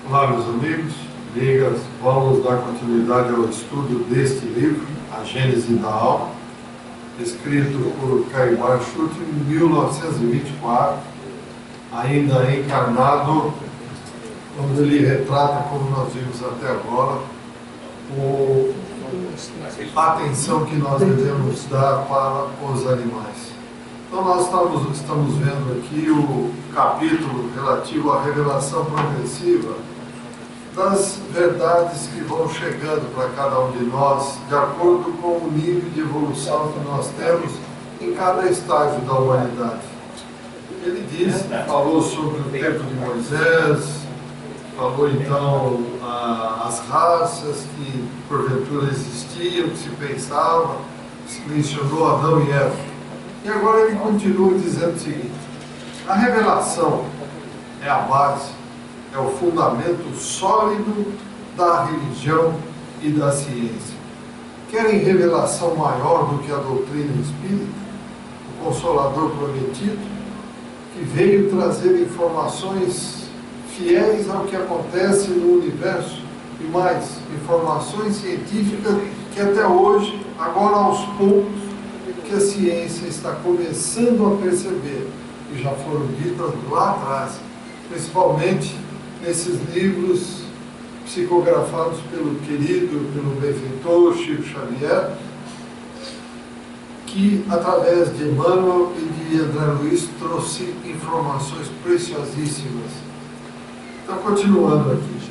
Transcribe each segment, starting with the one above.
Olá, meus amigos, amigas, vamos dar continuidade ao estudo deste livro, A Gênese da Alma, escrito por Caibar Schutt em 1924, ainda encarnado, onde ele retrata, como nós vimos até agora, a atenção que nós devemos dar para os animais. Então nós estamos vendo aqui o capítulo relativo à revelação progressiva das verdades que vão chegando para cada um de nós, de acordo com o nível de evolução que nós temos em cada estágio da humanidade. Ele falou sobre o tempo de Moisés, falou então as raças que porventura existiam, que se pensava, mencionou Adão e Eva. E agora ele continua dizendo o seguinte: a revelação é a base, é o fundamento sólido da religião e da ciência. Querem revelação maior do que a doutrina espírita, o Consolador prometido, que veio trazer informações fiéis ao que acontece no universo e mais, informações científicas que até hoje, agora aos poucos, que a ciência está começando a perceber, e já foram ditas lá atrás, principalmente nesses livros psicografados pelo querido, pelo benfeitor Chico Xavier, que através de Emmanuel e de André Luiz trouxe informações preciosíssimas. Então, continuando aqui,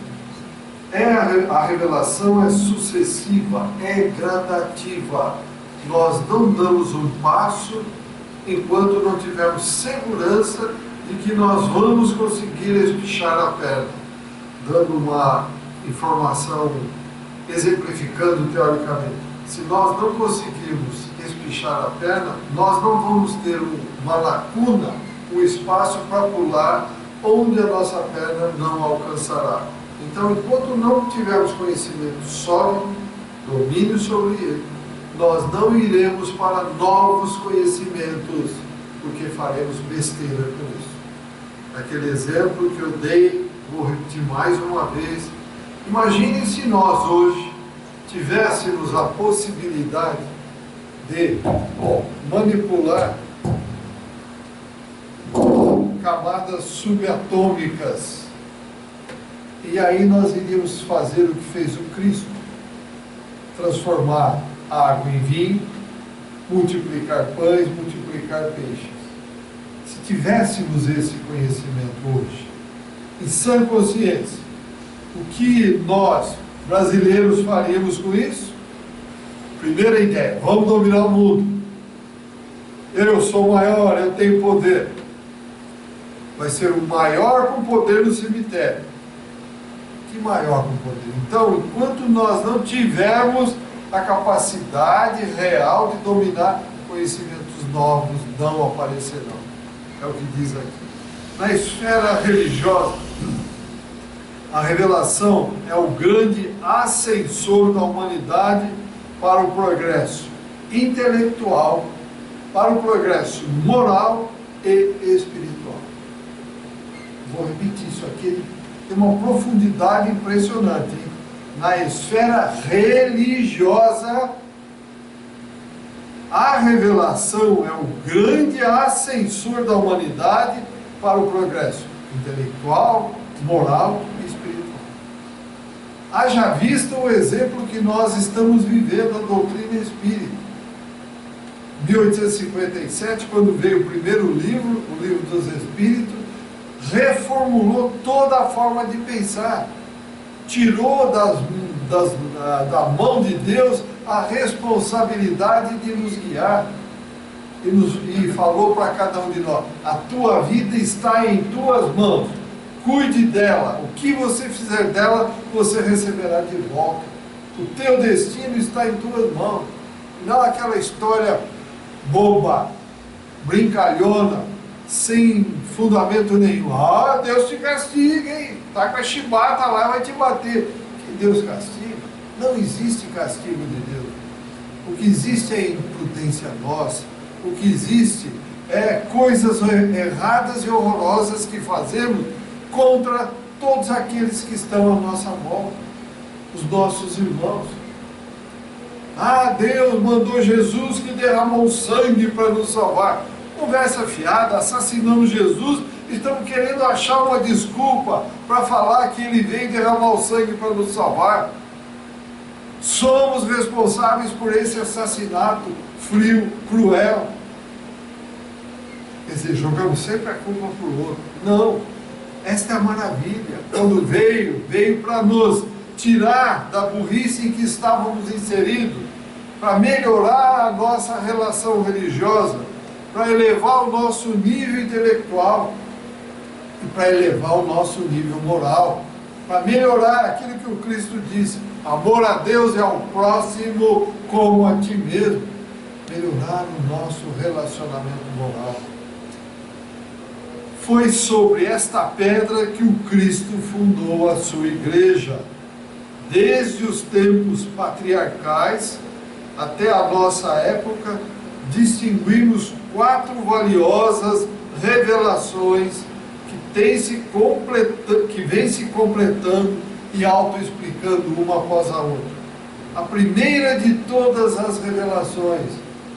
a revelação é sucessiva, é gradativa. Nós não damos um passo enquanto não tivermos segurança de que nós vamos conseguir espichar a perna. Dando uma informação, exemplificando teoricamente, se nós não conseguirmos espichar a perna, nós não vamos ter uma lacuna, um espaço para pular onde a nossa perna não alcançará. Então, enquanto não tivermos conhecimento sólido, domínio sobre ele, nós não iremos para novos conhecimentos, porque faremos besteira com isso. Aquele exemplo que eu dei, vou repetir mais uma vez. Imaginem se nós hoje tivéssemos a possibilidade de manipular camadas subatômicas, e aí nós iríamos fazer o que fez o Cristo: transformar a água em vinho, multiplicar pães, multiplicar peixes. Se tivéssemos esse conhecimento hoje, em sã consciência, o que nós, brasileiros, faríamos com isso? Primeira ideia: vamos dominar o mundo. Eu sou maior, eu tenho poder. Vai ser o maior com poder no cemitério. Que maior com poder? Então, enquanto nós não tivermos a capacidade real de dominar, conhecimentos novos não aparecerão. É o que diz aqui. Na esfera religiosa, a revelação é o grande ascensor da humanidade para o progresso intelectual, para o progresso moral e espiritual. Vou repetir isso aqui, tem uma profundidade impressionante, hein? Na esfera religiosa, a revelação é o grande ascensor da humanidade para o progresso intelectual, moral e espiritual. Haja vista o exemplo que nós estamos vivendo da doutrina espírita. 1857, quando veio o primeiro livro, o Livro dos Espíritos, reformulou toda a forma de pensar, tirou da mão de Deus a responsabilidade de nos guiar, e falou para cada um de nós: a tua vida está em tuas mãos, cuide dela, o que você fizer dela, você receberá de volta, o teu destino está em tuas mãos. Não aquela história boba, brincalhona, sem fundamento nenhum. Ah, Deus te castiga, hein? Tá com a chibata lá, vai te bater. Que Deus castiga? Não existe castigo de Deus. O que existe é imprudência nossa. O que existe é coisas erradas e horrorosas que fazemos contra todos aqueles que estão à nossa volta, os nossos irmãos. Ah, Deus mandou Jesus que derramou sangue para nos salvar. Conversa fiada, assassinamos Jesus, estamos querendo achar uma desculpa para falar que Ele veio derramar o sangue para nos salvar. Somos responsáveis por esse assassinato frio, cruel. Quer dizer, jogamos sempre a culpa para o outro. Não, esta é a maravilha. Quando veio para nos tirar da burrice em que estávamos inseridos, para melhorar a nossa relação religiosa, para elevar o nosso nível intelectual e para elevar o nosso nível moral, para melhorar aquilo que o Cristo disse: amor a Deus e ao próximo como a ti mesmo. Melhorar o nosso relacionamento moral. Foi sobre esta pedra que o Cristo fundou a sua igreja. Desde os tempos patriarcais até a nossa época, distinguimos 4 valiosas revelações que vêm se completando e auto-explicando uma após a outra. A primeira de todas as revelações,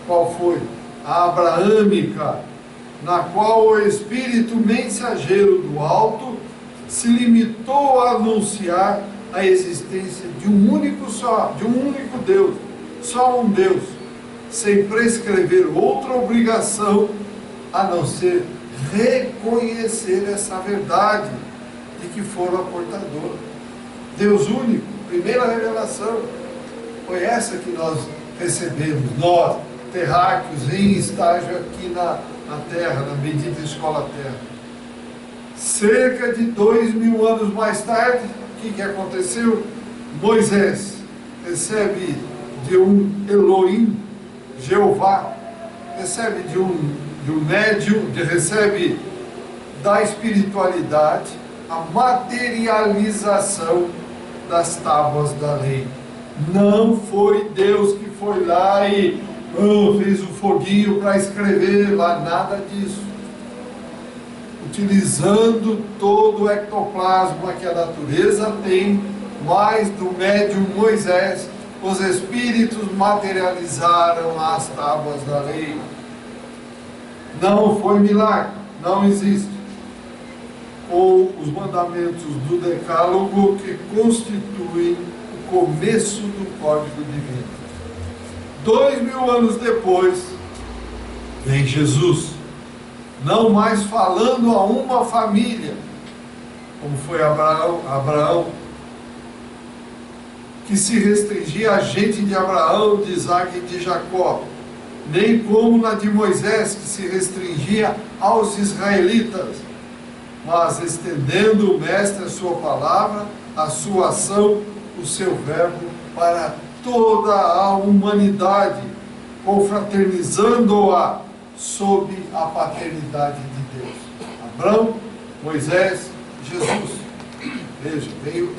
qual foi? A abraâmica, na qual o Espírito mensageiro do alto se limitou a anunciar a existência de um único Deus, só um Deus, sem prescrever outra obrigação a não ser reconhecer essa verdade de que foram a portadora. Deus único, primeira revelação, foi essa que nós recebemos, nós, terráqueos, em estágio aqui na Terra, na bendita Escola Terra. Cerca de 2000 anos mais tarde, o que aconteceu? Moisés recebe de um Elohim, Jeová, recebe de um médium, recebe da espiritualidade a materialização das tábuas da lei. Não foi Deus que foi lá e fez o foguinho para escrever lá, nada disso. Utilizando todo o ectoplasma que a natureza tem, mais do médium Moisés, os espíritos materializaram as tábuas da lei. Não foi milagre, não existe. Ou os mandamentos do Decálogo, que constituem o começo do Código Divino. 2000 anos depois, vem Jesus, não mais falando a uma família, como foi Abraão, que se restringia a gente de Abraão, de Isaac e de Jacó, nem como na de Moisés, que se restringia aos israelitas, mas estendendo o Mestre a sua palavra, a sua ação, o seu verbo para toda a humanidade, confraternizando-a sob a paternidade de Deus. Abraão, Moisés, Jesus. Veja, veio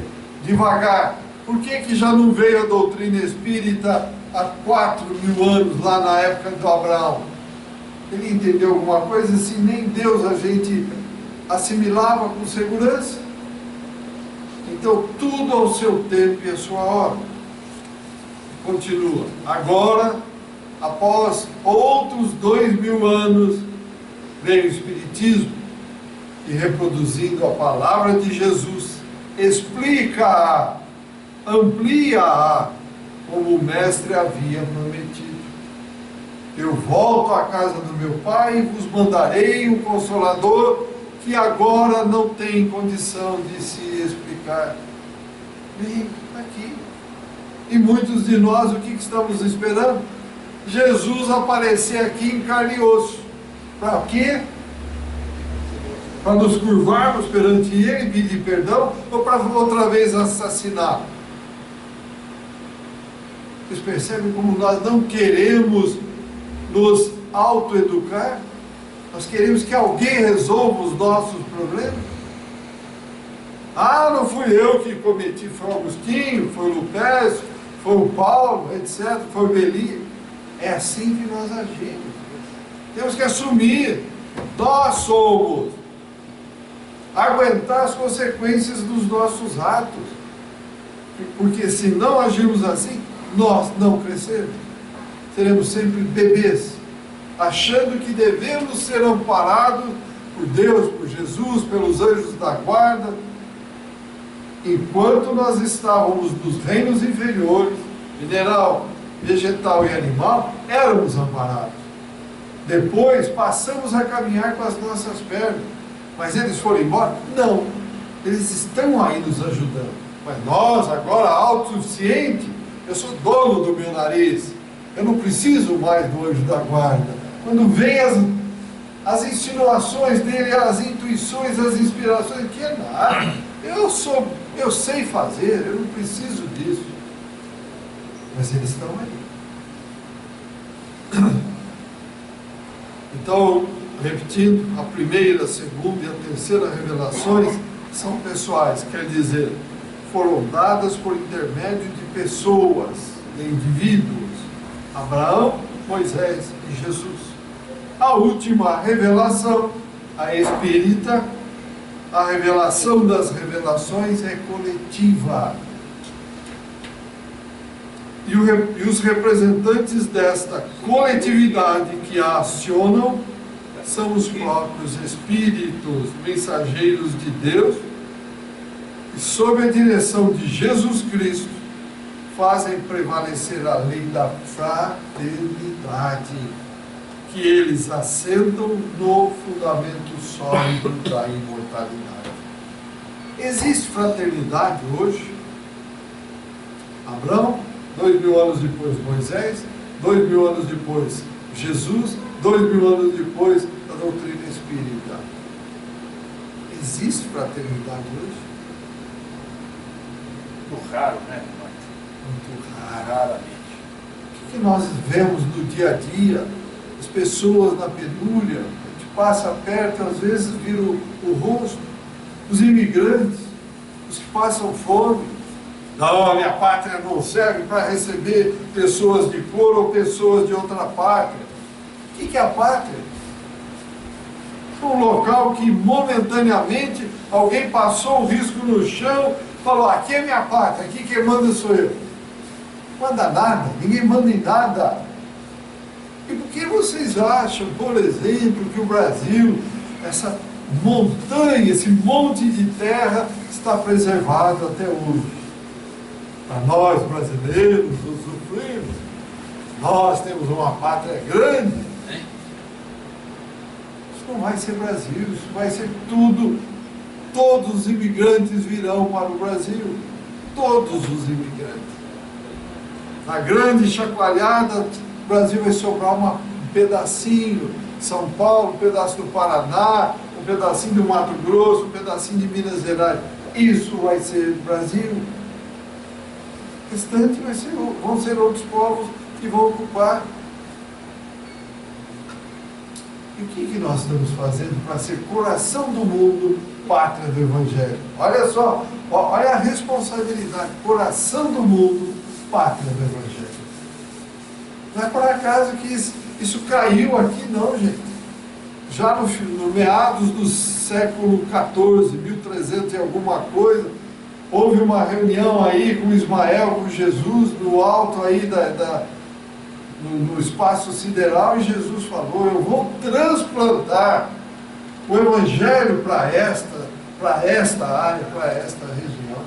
devagar. Por que já não veio a doutrina espírita há 4000 anos, lá na época do Abraão? Ele entendeu alguma coisa? Se nem Deus a gente assimilava com segurança. Então, tudo ao seu tempo e a sua hora. Continua. Agora, após outros 2000 anos, veio o Espiritismo e, reproduzindo a palavra de Jesus, explica-a, amplia-a, como o Mestre havia prometido. Eu volto à casa do meu Pai e vos mandarei um Consolador que agora não tem condição de se explicar. Vem aqui. E muitos de nós, o que estamos esperando? Jesus aparecer aqui em carne e osso. Para quê? Para nos curvarmos perante Ele e pedir perdão, ou para outra vez assassinar? Vocês percebem como nós não queremos nos autoeducar? Nós queremos que alguém resolva os nossos problemas. Ah, não fui eu que cometi, foi o Agostinho, foi o Lupécio, foi o Paulo, etc., foi o Beli. É assim que nós agimos. Temos que assumir, nós somos. aguentar as consequências dos nossos atos. Porque se não agirmos assim, nós não cresceremos. Seremos sempre bebês, achando que devemos ser amparados por Deus, por Jesus, pelos anjos da guarda. Enquanto nós estávamos nos reinos inferiores, mineral, vegetal e animal, éramos amparados. Depois passamos a caminhar com as nossas pernas. Mas eles foram embora? Não. Eles estão aí nos ajudando. Mas nós, agora autossuficiente, eu sou dono do meu nariz. Eu não preciso mais do anjo da guarda. Quando vem as insinuações dele, as intuições, as inspirações, que é nada. Eu sei fazer, eu não preciso disso. Mas eles estão aí. Então, repetindo, a primeira, a segunda e a terceira revelações são pessoais, quer dizer, foram dadas por intermédio de pessoas, de indivíduos, Abraão, Moisés e Jesus. A última revelação, a espírita, a revelação das revelações é coletiva. E os representantes desta coletividade que a acionam são os próprios espíritos mensageiros de Deus, que sob a direção de Jesus Cristo fazem prevalecer a lei da fraternidade, que eles assentam no fundamento sólido da imortalidade. Existe fraternidade hoje? Abraão, 2000 anos depois Moisés, 2000 anos depois Jesus, 2000 anos depois a doutrina espírita. Existe fraternidade hoje? Muito raro, né? Muito raro. Raramente. O que nós vemos no dia a dia? As pessoas na penúria, a gente passa perto, às vezes vira o rosto. Os imigrantes, os que passam fome. Não, a minha pátria não serve para receber pessoas de cor ou pessoas de outra pátria. O que é a pátria? Um local que momentaneamente alguém passou o risco no chão, falou, aqui é minha pátria, aqui quem manda sou eu. Não manda nada, ninguém manda em nada. E por que vocês acham, por exemplo, que o Brasil, essa montanha, esse monte de terra, está preservado até hoje? Para nós brasileiros, usufruímos, nós temos uma pátria grande. Isso não vai ser Brasil, isso vai ser tudo. Todos os imigrantes virão para o Brasil. Todos os imigrantes. Na grande chacoalhada, o Brasil vai sobrar um pedacinho. São Paulo, um pedaço do Paraná, um pedacinho do Mato Grosso, um pedacinho de Minas Gerais. Isso vai ser Brasil. O restante vão ser outros povos que vão ocupar. E o que nós estamos fazendo para ser coração do mundo, pátria do Evangelho? Olha só, olha a responsabilidade, coração do mundo, pátria do Evangelho. Não é por acaso que isso caiu aqui, não, gente. Já no meados do século XIV, 1300 e alguma coisa, houve uma reunião aí com Ismael, com Jesus, no alto aí no espaço sideral, e Jesus falou, eu vou transplantar o Evangelho para esta área, para esta região.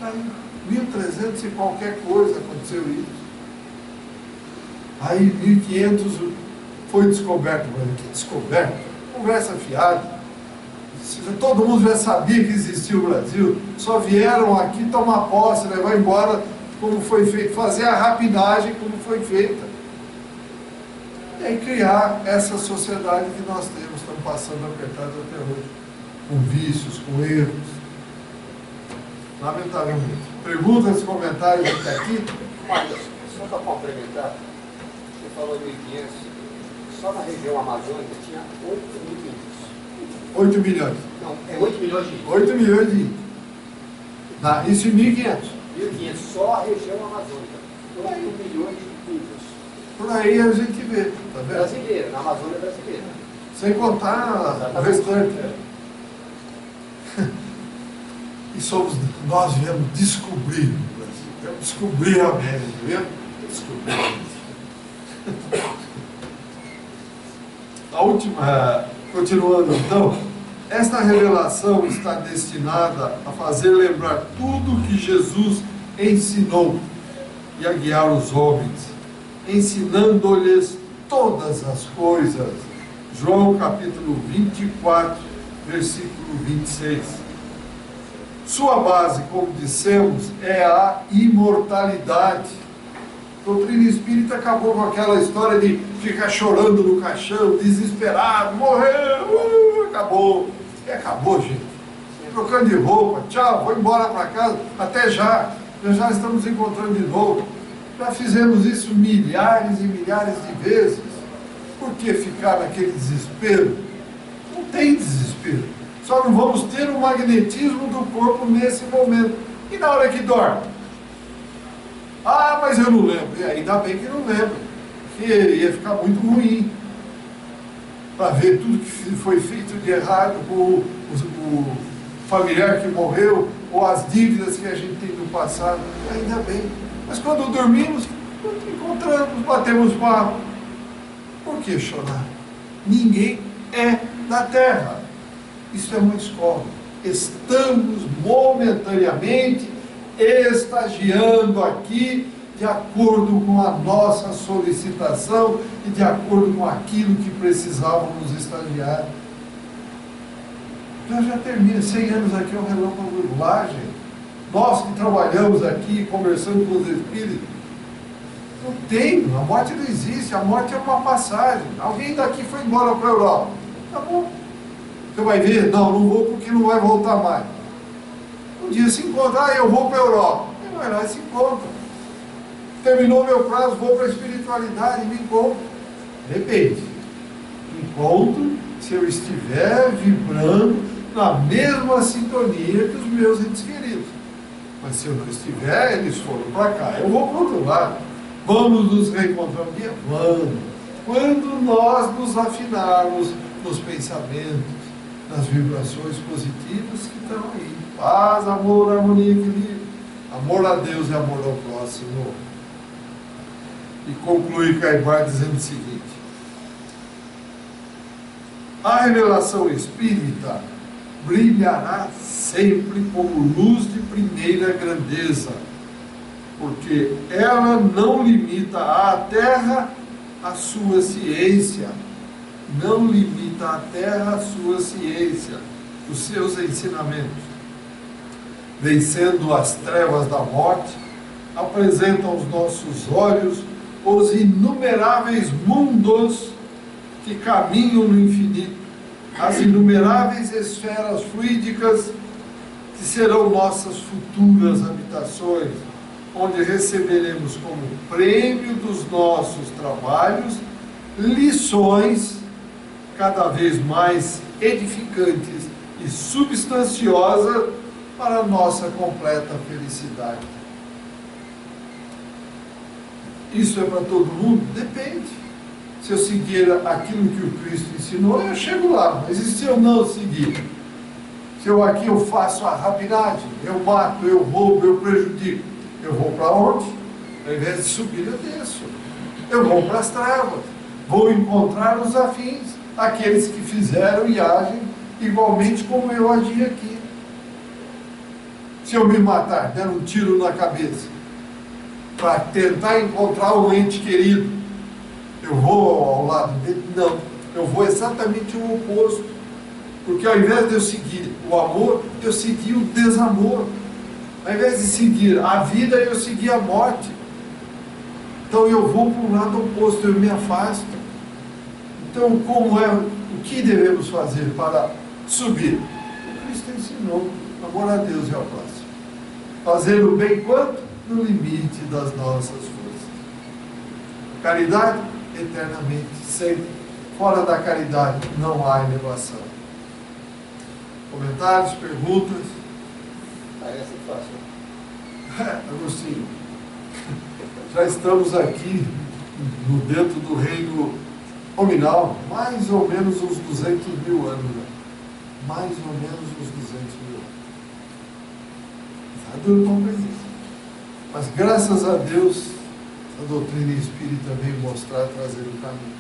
Aí, 1300 e qualquer coisa aconteceu isso. Aí, 1500 foi descoberto. Que descoberto? Conversa fiada. Todo mundo já sabia que existia o Brasil, só vieram aqui tomar posse, levar embora como foi feito, fazer a rapinagem como foi feita. E aí criar essa sociedade que nós temos, estamos passando apertado até hoje, com vícios, com erros. Lamentavelmente. Perguntas, comentários até aqui? Olha, só para complementar, você falou em 1500, só na região amazônica tinha 8 mil índios. 8 milhões. Não, é 8 milhões de índios. 8 milhões de índios. Isso em 1500. 1500, só a região amazônica. 8 milhões de índios. Por aí a gente vê, tá vendo? Brasileira, na Amazônia brasileira. Sem contar o restante. E nós viemos descobrir no Brasil. Viemos descobrir a América. Viemos descobrir. A última, continuando então, esta revelação está destinada a fazer lembrar tudo que Jesus ensinou e a guiar os homens, ensinando-lhes todas as coisas. João capítulo 24, versículo 26. Sua base, como dissemos, é a imortalidade. A doutrina espírita acabou com aquela história de ficar chorando no caixão, desesperado, morreu, acabou. E acabou, gente. Trocando de roupa, tchau, vou embora para casa, até já. Nós já estamos encontrando de novo. Já fizemos isso milhares e milhares de vezes. Por que ficar naquele desespero? Não tem desespero. Só não vamos ter o magnetismo do corpo nesse momento. E na hora que dorme? Ah, mas eu não lembro. E ainda bem que não lembro. Porque ia ficar muito ruim. Para ver tudo que foi feito de errado com o familiar que morreu, ou as dívidas que a gente tem no passado. Ainda bem. Mas quando dormimos, encontramos, batemos papo. Por que chorar? Ninguém é da terra. Isso é uma escola. Estamos momentaneamente estagiando aqui de acordo com a nossa solicitação e de acordo com aquilo que precisávamos estagiar. Nós já termina 100 anos aqui, é um relâmpago lá, gente. Nós que trabalhamos aqui, conversando com os espíritos, não tem, a morte não existe, a morte é uma passagem. Alguém daqui foi embora para a Europa. Tá bom. Você vai ver? Não, não vou porque não vai voltar mais. Um dia se encontra, eu vou para a Europa. Ele vai lá e se encontra. Terminou meu prazo, vou para a espiritualidade, me encontro. Depende. Me encontro se eu estiver vibrando na mesma sintonia que os meus entes queridos. Mas se eu não estiver, eles foram para cá, eu vou para o outro lado. Vamos nos reencontrar um dia? Vamos. Quando nós nos afinarmos nos pensamentos, nas vibrações positivas que estão aí. Paz, amor, harmonia, equilíbrio. Amor a Deus e amor ao próximo. E conclui Caibar dizendo o seguinte: a revelação espírita brilhará sempre como luz de primeira grandeza, porque ela não limita à Terra a sua ciência, não limita à Terra a sua ciência, os seus ensinamentos. Vencendo as trevas da morte, apresenta aos nossos olhos os inumeráveis mundos que caminham no infinito, as inumeráveis esferas fluídicas que serão nossas futuras habitações, onde receberemos como prêmio dos nossos trabalhos lições cada vez mais edificantes e substanciosas para a nossa completa felicidade. Isso é para todo mundo? Depende. Se eu seguir aquilo que o Cristo ensinou, eu chego lá. Mas e se eu não seguir? Se eu aqui eu faço a rapinagem, eu mato, eu roubo, eu prejudico, eu vou para onde? Ao invés de subir, eu desço. Eu vou para as trevas. Vou encontrar os afins, aqueles que fizeram e agem igualmente como eu agi aqui. Se eu me matar, dando um tiro na cabeça, para tentar encontrar um ente querido, eu vou ao lado dele? Não, eu vou exatamente o oposto, porque ao invés de eu seguir o amor, eu segui o desamor. Ao invés de seguir a vida, eu segui a morte. Então eu vou para um lado oposto, eu me afasto. Então o que devemos fazer para subir? O Cristo ensinou: amor a Deus e ao próximo. Fazer o bem quanto? No limite das nossas forças. Caridade, eternamente, sempre. Fora da caridade não há elevação. Comentários, perguntas? Parece fácil. Agostinho, já estamos aqui dentro do reino nominal, mais ou menos uns 200 mil anos. Né? Mais ou menos uns 200 mil anos. Está duro compreender. Mas graças a Deus, a doutrina espírita veio mostrar, trazer o caminho.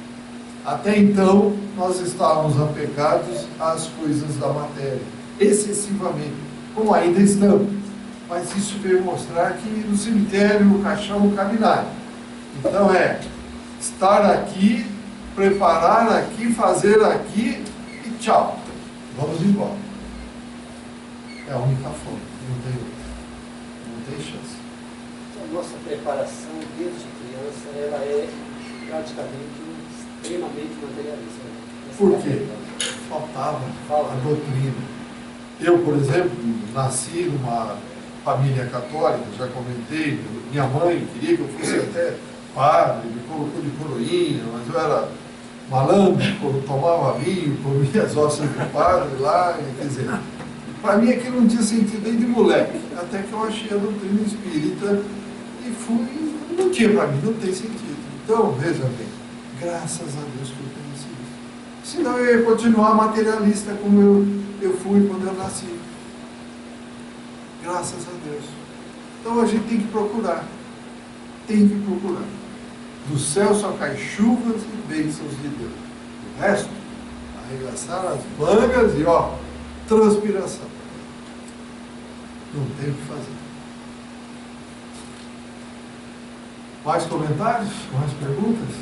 Até então, nós estávamos apegados às coisas da matéria, excessivamente, como ainda estamos. Mas isso veio mostrar que no cemitério o caixão não cabe nada. Então estar aqui, preparar aqui, fazer aqui e tchau. Vamos embora. É a única forma, não tem outra. Não tem chance. A nossa preparação desde criança, ela é praticamente extremamente materialista. Por quê? Faltava a doutrina. Eu, por exemplo, nasci numa família católica, já comentei, minha mãe queria que eu fosse até padre, me colocou de coroinha, mas eu era malandro, tomava vinho, comia as ossos do padre lá, quer dizer, para mim aquilo não tinha sentido desde moleque, até que eu achei a doutrina espírita e fui, não tinha para mim, não tem sentido. Então, veja bem, graças a Deus que eu conheci isso. Senão eu ia continuar materialista como eu fui quando eu nasci. Graças a Deus. Então a gente tem que procurar. Tem que procurar. Do céu só cai chuvas e bênçãos de Deus. O resto, arregaçar as mangas e transpiração. Não tem o que fazer. Mais comentários? Mais perguntas?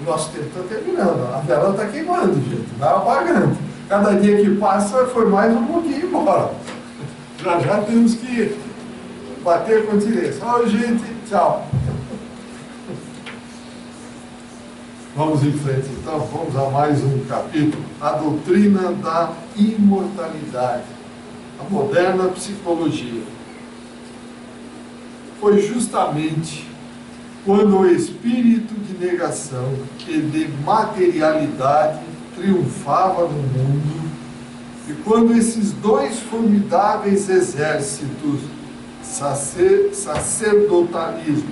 O nosso tempo está terminando. A vela está queimando, gente. Vai apagando. Cada dia que passa foi mais um pouquinho embora. Já temos que bater continência. Gente, tchau. Vamos em frente então, vamos a mais um capítulo. A doutrina da imortalidade. A moderna psicologia. Foi justamente quando o espírito de negação e de materialidade triunfava no mundo, e quando esses dois formidáveis exércitos, sacerdotalismo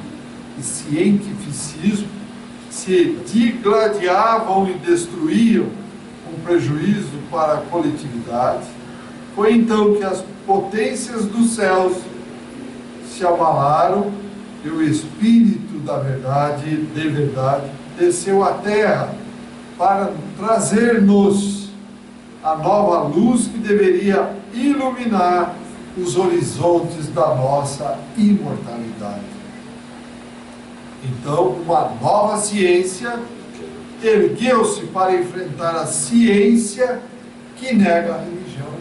e cientificismo, se digladiavam e destruíam com prejuízo para a coletividade, foi então que as potências dos céus se abalaram e o Espírito da verdade, de verdade, desceu à terra para trazer-nos a nova luz que deveria iluminar os horizontes da nossa imortalidade. Então, uma nova ciência ergueu-se para enfrentar a ciência que nega a religião.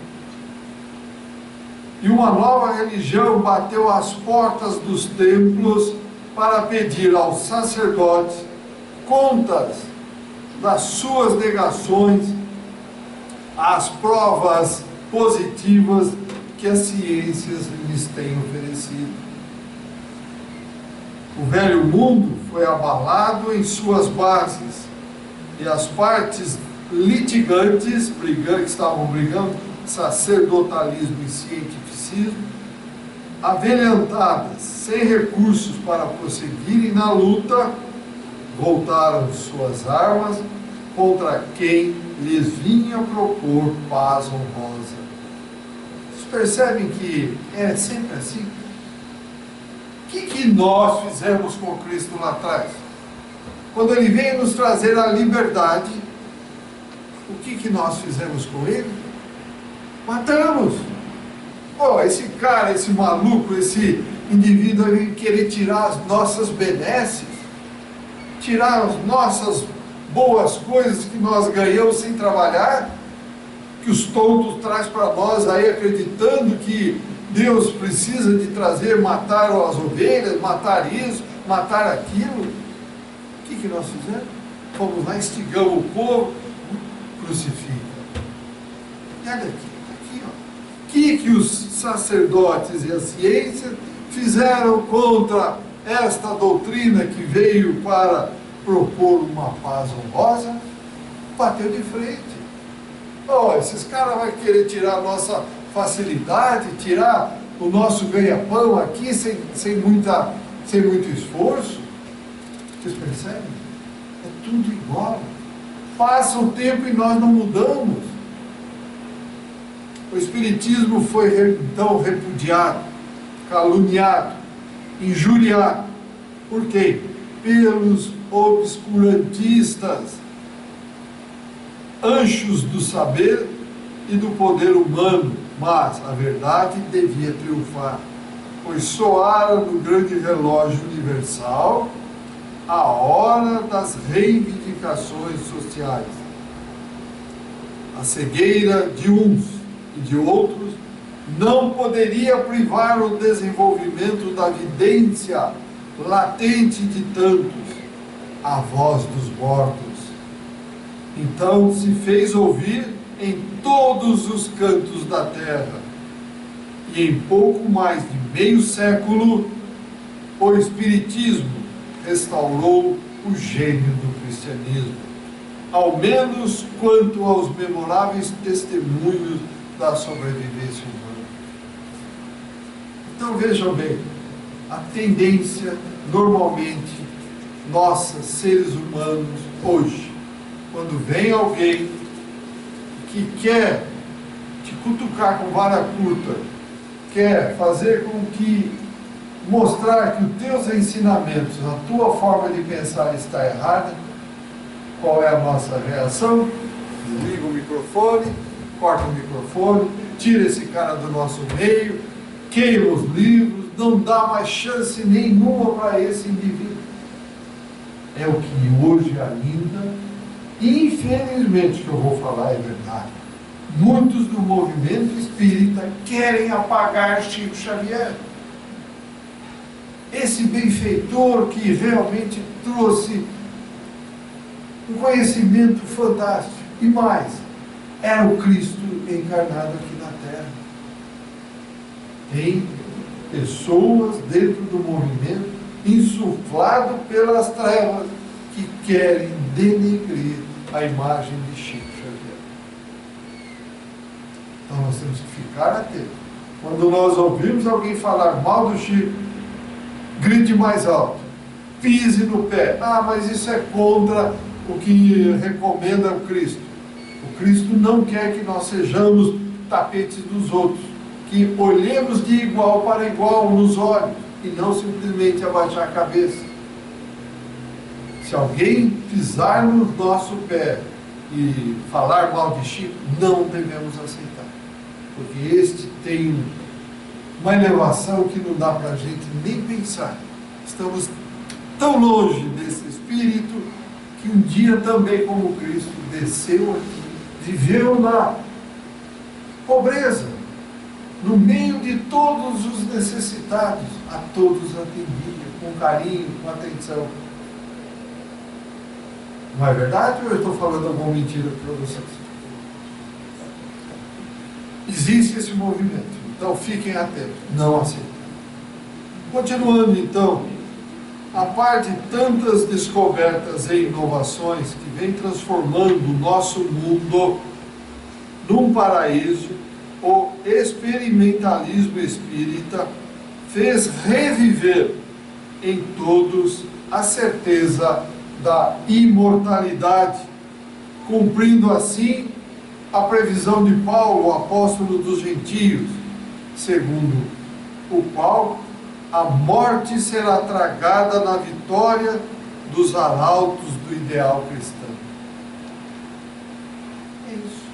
E uma nova religião bateu às portas dos templos para pedir aos sacerdotes contas das suas negações às provas positivas que as ciências lhes têm oferecido. O velho mundo foi abalado em suas bases, e as partes litigantes, que estavam brigando, sacerdotalismo e cientificismo, avelhantadas, sem recursos para prosseguirem na luta, voltaram suas armas contra quem lhes vinha propor paz honrosa. Vocês percebem que é sempre assim? O que nós fizemos com Cristo lá atrás? Quando Ele veio nos trazer a liberdade, o que nós fizemos com Ele? Matamos. Esse cara, esse maluco, esse indivíduo aí querer tirar as nossas benesses, tirar as nossas boas coisas que nós ganhamos sem trabalhar, que os tontos trazem para nós aí acreditando que Deus precisa de trazer, matar as ovelhas, matar isso, matar aquilo. O que nós fizemos? Fomos lá, instigamos o povo, crucifica. E olha aqui, ó. Que os sacerdotes e a ciência fizeram contra esta doutrina que veio para propor uma paz honrosa? Bateu de frente. Esses caras vão querer tirar a nossa facilidade, tirar o nosso ganha-pão aqui sem muito esforço. Vocês percebem? É tudo igual. Passa o tempo e nós não mudamos. O Espiritismo foi então repudiado, caluniado, injuriado. Por quê? Pelos obscurantistas, anchos do saber e do poder humano, mas a verdade devia triunfar, pois soara no grande relógio universal a hora das reivindicações sociais. A cegueira de uns e de outros não poderia privar o desenvolvimento da vidência latente de tantos, a voz dos mortos. Então se fez ouvir em todos os cantos da terra, e em pouco mais de meio século, o Espiritismo restaurou o gênio do cristianismo, ao menos quanto aos memoráveis testemunhos da sobrevivência humana. Então vejam bem, a tendência normalmente, nossa, seres humanos, hoje, quando vem alguém que quer te cutucar com vara curta, quer fazer com que mostrar que os teus ensinamentos, a tua forma de pensar está errada, qual é a nossa reação? Desliga o microfone, corta o microfone, tira esse cara do nosso meio, queima os livros, não dá mais chance nenhuma para esse indivíduo. É o que hoje ainda, infelizmente, que eu vou falar é verdade. Muitos do movimento espírita querem apagar Chico Xavier. Esse benfeitor que realmente trouxe um conhecimento fantástico. E mais, era o Cristo encarnado aqui na Terra. Tem pessoas dentro do movimento, insuflado pelas trevas, que querem denegrir a imagem de Chico Xavier. Então nós temos que ficar atentos. Quando nós ouvimos alguém falar mal do Chico, grite mais alto, pise no pé. Ah, mas isso é contra o que recomenda o Cristo. O Cristo não quer que nós sejamos tapetes dos outros, que olhemos de igual para igual nos olhos e não simplesmente abaixar a cabeça. Se alguém pisar no nosso pé e falar mal de Chico, não devemos aceitar, porque este tem uma elevação que não dá para a gente nem pensar. Estamos tão longe desse espírito que um dia também, como Cristo, desceu aqui, viveu na pobreza, no meio de todos os necessitados, a todos atendia, com carinho, com atenção. Não é verdade ou eu estou falando alguma mentira para vocês? Existe esse movimento, então fiquem atentos, não aceitem. Continuando então, a par de tantas descobertas e inovações que vem transformando o nosso mundo num paraíso, o experimentalismo espírita fez reviver em todos a certeza da imortalidade, cumprindo assim a previsão de Paulo, o apóstolo dos gentios, segundo o qual a morte será tragada na vitória dos arautos do ideal cristão. É isso.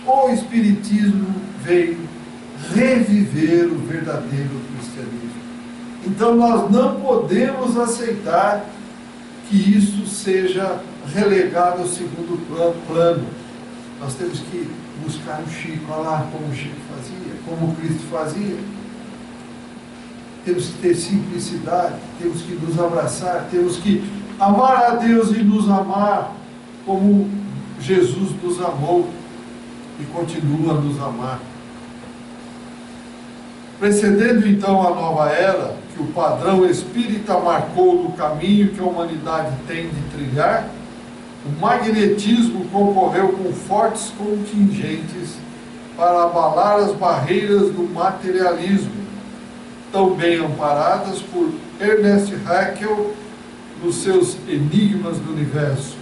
O Espiritismo veio reviver o verdadeiro cristianismo. Então nós não podemos aceitar que isso seja relegado ao segundo plano. Nós temos que buscar o Chico, olha lá como o Chico fazia, como o Cristo fazia. Temos que ter simplicidade, temos que nos abraçar, temos que amar a Deus e nos amar como Jesus nos amou e continua a nos amar. Precedendo então a nova era, que o padrão espírita marcou no caminho que a humanidade tem de trilhar, o magnetismo concorreu com fortes contingentes para abalar as barreiras do materialismo, tão bem amparadas por Ernest Haeckel nos seus enigmas do universo.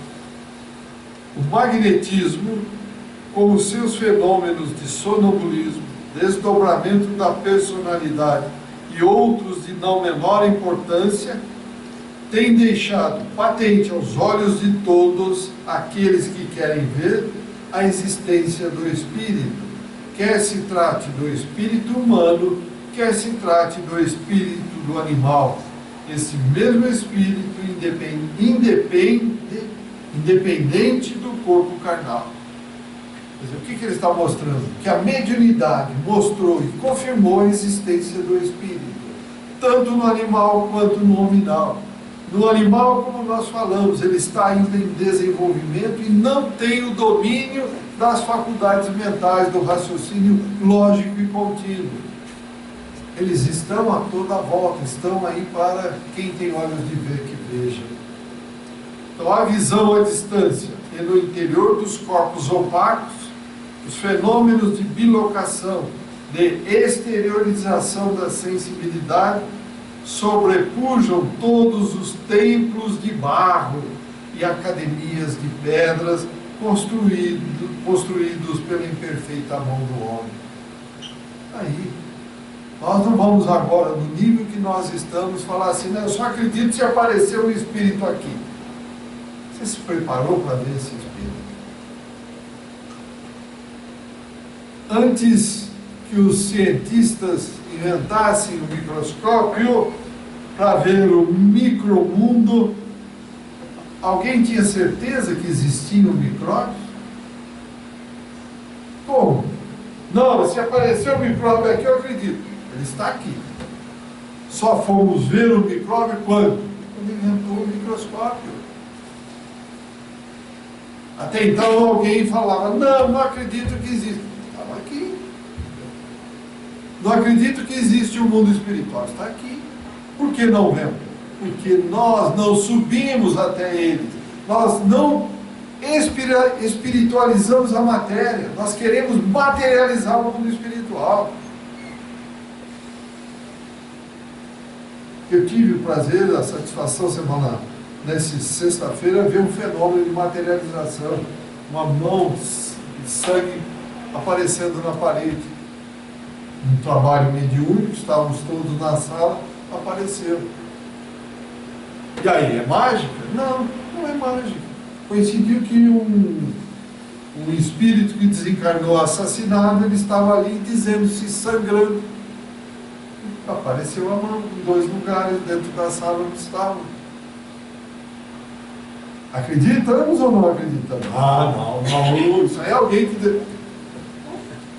O magnetismo, com os seus fenômenos de sonambulismo, desdobramento da personalidade e outros de não menor importância, tem deixado patente aos olhos de todos aqueles que querem ver a existência do espírito, quer se trate do espírito humano, quer se trate do espírito do animal. Esse mesmo espírito independente do corpo carnal. Quer dizer, o que ele está mostrando? Que a mediunidade mostrou e confirmou a existência do espírito, tanto no animal quanto no hominal. No animal, como nós falamos, ele está ainda em desenvolvimento e não tem o domínio das faculdades mentais, do raciocínio lógico e contínuo. Eles estão a toda volta, estão aí para quem tem olhos de ver que veja. Então, a visão à distância e no interior dos corpos opacos, os fenômenos de bilocação, de exteriorização da sensibilidade, sobrepujam todos os templos de barro e academias de pedras construídos pela imperfeita mão do homem. Aí, nós não vamos agora, no nível que nós estamos, falar assim, eu só acredito se aparecer um espírito aqui. Você se preparou para ver esse espírito? Antes que os cientistas inventassem o microscópio para ver o micromundo, alguém tinha certeza que existia um micróbio? Como? Não, se aparecer um micróbio aqui, eu acredito. Ele está aqui. Só fomos ver o micróbio quando? Quando inventou o microscópio. Até então alguém falava, não acredito que existe. Estava aqui. Não acredito que existe um mundo espiritual. Está aqui. Por que não vemos? Porque nós não subimos até ele. Nós não espiritualizamos a matéria. Nós queremos materializar o mundo espiritual. Eu tive o prazer, a satisfação nessa sexta-feira, ver um fenômeno de materialização. Uma mão de sangue aparecendo na parede. Um trabalho mediúnico, estávamos todos na sala, apareceu. E aí, é mágica? Não é mágica. Coincidiu que um espírito que desencarnou assassinado, ele estava ali dizendo-se sangrando. Apareceu a mão em 2 lugares dentro da sala onde estavam. Acreditamos ou não acreditamos? Não. Isso aí é alguém que...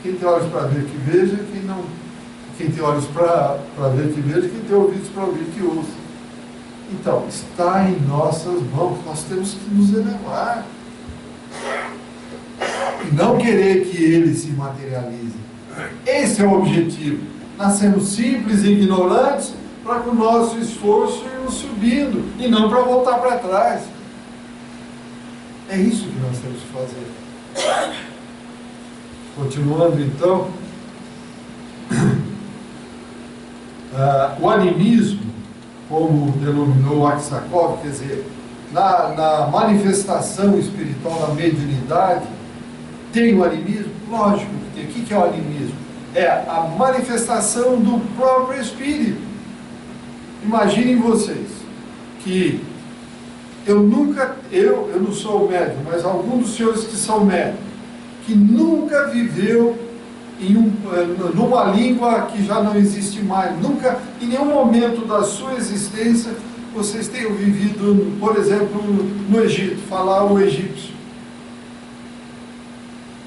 Quem tem olhos para ver que veja, quem tem olhos para ver que veja, quem tem ouvidos para ouvir que ouça. Então, está em nossas mãos, nós temos que nos elevar. E não querer que ele se materialize. Esse é o objetivo. Nascemos simples e ignorantes para com o nosso esforço irmos subindo e não para voltar para trás. É isso que nós temos que fazer. Continuando então, o animismo, como denominou Aksakov, quer dizer, na manifestação espiritual, na mediunidade, tem o animismo? Lógico que tem. O que é o animismo? É a manifestação do próprio espírito. Imaginem vocês que eu não sou médium, mas algum dos senhores que são médiums, que nunca viveu numa língua que já não existe mais, nunca, em nenhum momento da sua existência, vocês tenham vivido, por exemplo, no Egito, falar o egípcio.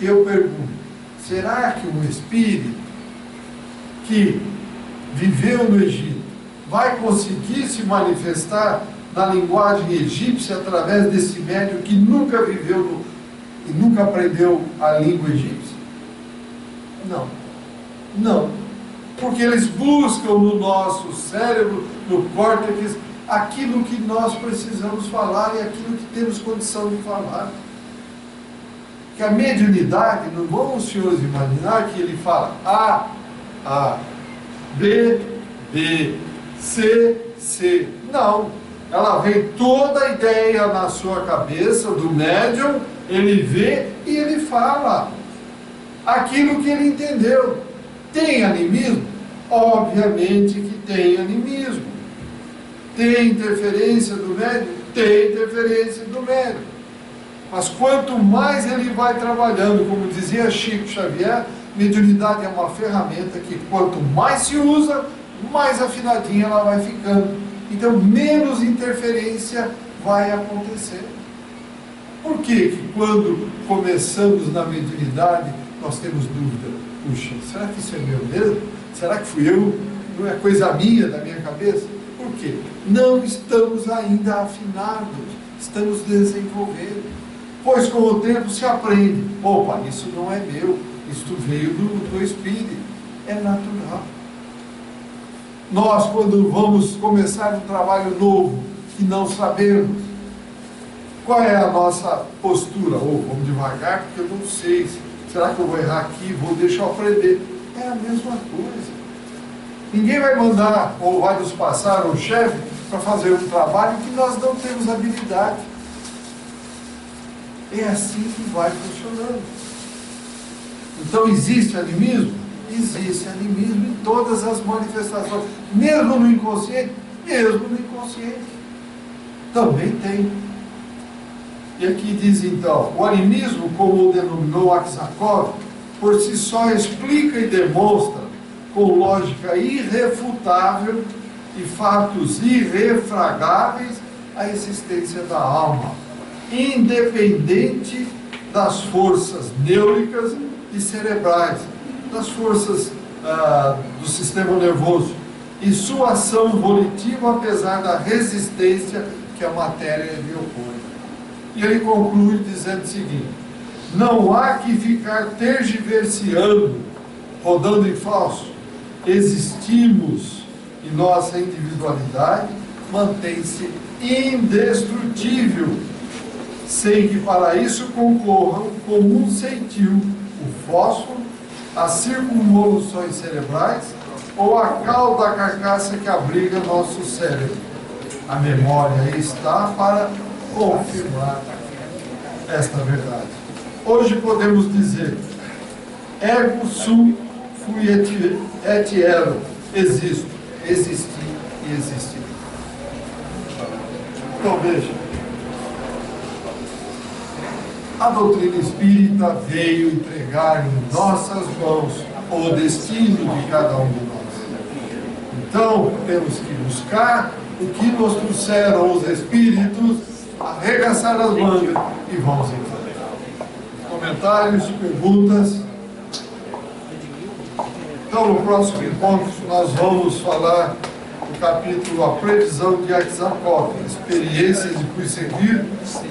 Eu pergunto, será que um espírito que viveu no Egito vai conseguir se manifestar na linguagem egípcia através desse médium que nunca viveu e nunca aprendeu a língua egípcia? Não. Porque eles buscam no nosso cérebro, no córtex, aquilo que nós precisamos falar e aquilo que temos condição de falar. Que a mediunidade, não vão os senhores imaginar que ele fala A, B, C. Não. Ela vem toda a ideia na sua cabeça, do médium, ele vê e ele fala aquilo que ele entendeu. Tem animismo? Obviamente que tem animismo. Tem interferência do médium? Tem interferência do médium. Mas quanto mais ele vai trabalhando, como dizia Chico Xavier, mediunidade é uma ferramenta que quanto mais se usa, mais afinadinha ela vai ficando. Então menos interferência vai acontecer. Por que quando começamos na mediunidade nós temos dúvida? Puxa, será que isso é meu mesmo? Será que fui eu? Não é coisa minha, da minha cabeça? Por quê? Não estamos ainda afinados, estamos desenvolvendo. Pois com o tempo se aprende, opa, isso não é meu, isto veio do Espírito, é natural. Nós, quando vamos começar um trabalho novo, que não sabemos, qual é a nossa postura? Vamos devagar, porque eu não sei, será que eu vou errar aqui? Deixa eu aprender. É a mesma coisa. Ninguém vai mandar, ou vai nos passar um chefe, para fazer um trabalho que nós não temos habilidade. É assim que vai funcionando. Então existe animismo? Existe animismo em todas as manifestações, mesmo no inconsciente, também tem. E aqui diz então, o animismo, como o denominou Aksakov, por si só explica e demonstra com lógica irrefutável e fatos irrefragáveis a existência da alma, independente das forças neuricas e cerebrais, das forças do sistema nervoso, e sua ação volitiva apesar da resistência que a matéria lhe opõe. E ele conclui dizendo o seguinte: não há que ficar tergiversando, rodando em falso. Existimos e nossa individualidade mantém-se indestrutível, sem que para isso concorram como um sentiu o fósforo, as circunvoluções cerebrais ou a cauda da carcaça que abriga nosso cérebro. A memória aí está para confirmar esta verdade. Hoje podemos dizer: ergo sum fui et ero, existo, existi e existi. Então veja, a doutrina espírita veio entregar em nossas mãos o destino de cada um de nós. Então temos que buscar o que nos trouxeram os espíritos, arregaçar as mangas e vamos em frente. Comentários, perguntas? Então, no próximo encontro, nós vamos falar do capítulo A Previsão de Aksakov, Experiências de Puisseguir,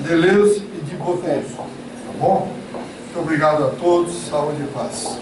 Deleuze e de Botero. Tá bom? Muito obrigado a todos, saúde e paz.